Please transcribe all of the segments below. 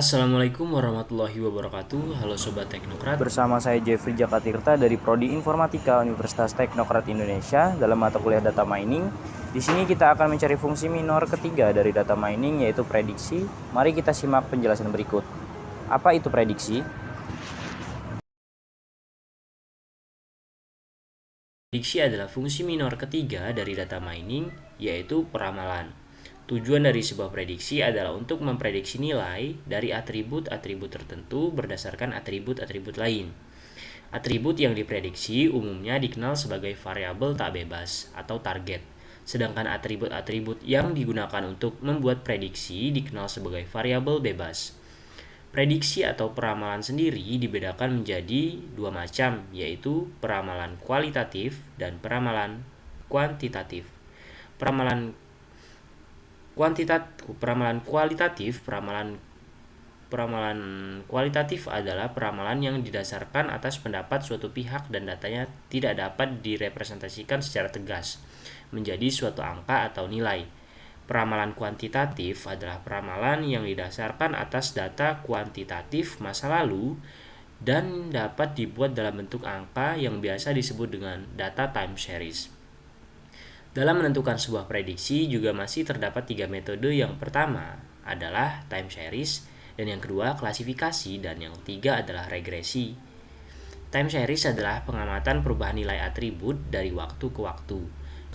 Assalamualaikum warahmatullahi wabarakatuh. Halo Sobat Teknokrat. Bersama saya Jeffrey Jakatirta dari Prodi Informatika Universitas Teknokrat Indonesia dalam mata kuliah Data Mining. Di sini kita akan mencari fungsi minor ketiga dari data mining, yaitu prediksi. Mari kita simak penjelasan berikut. Apa itu prediksi? Prediksi adalah fungsi minor ketiga dari data mining, yaitu peramalan. Tujuan dari sebuah prediksi adalah untuk memprediksi nilai dari atribut-atribut tertentu berdasarkan atribut-atribut lain. Atribut yang diprediksi umumnya dikenal sebagai variabel tak bebas atau target, sedangkan atribut-atribut yang digunakan untuk membuat prediksi dikenal sebagai variabel bebas. Prediksi atau peramalan sendiri dibedakan menjadi dua macam, yaitu peramalan kualitatif dan peramalan kuantitatif. Peramalan kualitatif adalah peramalan yang didasarkan atas pendapat suatu pihak dan datanya tidak dapat direpresentasikan secara tegas menjadi suatu angka atau nilai. Peramalan kuantitatif adalah peramalan yang didasarkan atas data kuantitatif masa lalu dan dapat dibuat dalam bentuk angka yang biasa disebut dengan data time series. Dalam menentukan sebuah prediksi juga masih terdapat tiga metode. Yang pertama adalah time series, dan yang kedua klasifikasi, dan yang ketiga adalah regresi. Time series adalah pengamatan perubahan nilai atribut dari waktu ke waktu.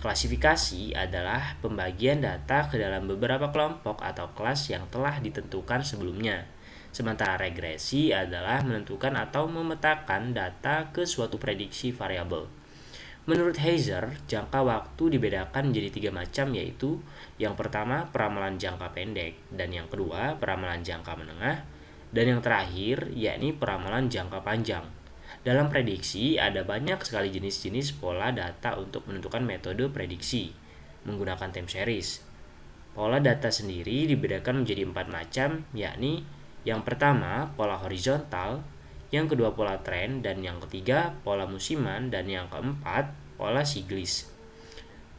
Klasifikasi adalah pembagian data ke dalam beberapa kelompok atau kelas yang telah ditentukan sebelumnya. Sementara regresi adalah menentukan atau memetakan data ke suatu prediksi variabel. Menurut Heiser, jangka waktu dibedakan menjadi tiga macam, yaitu yang pertama peramalan jangka pendek, dan yang kedua peramalan jangka menengah, dan yang terakhir yakni peramalan jangka panjang. Dalam prediksi ada banyak sekali jenis-jenis pola data untuk menentukan metode prediksi menggunakan time series. Pola data sendiri dibedakan menjadi 4 macam, yakni yang pertama pola horizontal, yang kedua pola tren, dan yang ketiga pola musiman, dan yang keempat pola siklis.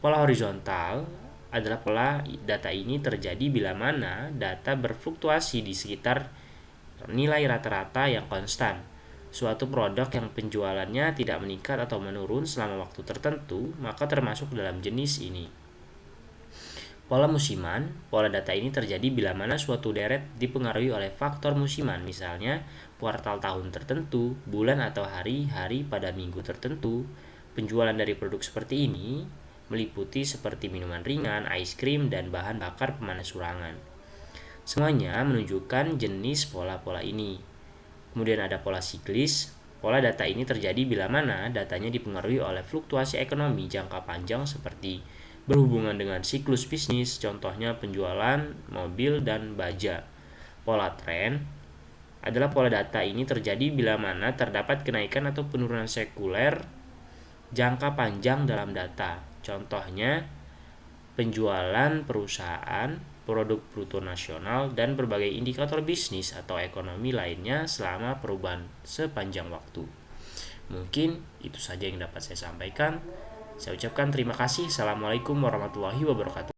Pola horizontal adalah pola data ini terjadi bila mana data berfluktuasi di sekitar nilai rata-rata yang konstan. Suatu produk yang penjualannya tidak meningkat atau menurun selama waktu tertentu, maka termasuk dalam jenis ini. Pola musiman, pola data ini terjadi bila mana suatu deret dipengaruhi oleh faktor musiman, misalnya kuartal tahun tertentu, bulan atau hari-hari pada minggu tertentu. Penjualan dari produk seperti ini meliputi seperti minuman ringan, es krim, dan bahan bakar pemanas ruangan. Semuanya menunjukkan jenis pola-pola ini. Kemudian ada pola siklis. Pola data ini terjadi bila mana datanya dipengaruhi oleh fluktuasi ekonomi jangka panjang seperti berhubungan dengan siklus bisnis, contohnya penjualan mobil dan baja. Pola tren adalah pola data ini terjadi bila mana terdapat kenaikan atau penurunan sekuler jangka panjang dalam data. Contohnya penjualan perusahaan, produk bruto nasional, dan berbagai indikator bisnis atau ekonomi lainnya selama perubahan sepanjang waktu. Mungkin itu saja yang dapat saya sampaikan. Saya ucapkan terima kasih. Assalamualaikum warahmatullahi wabarakatuh.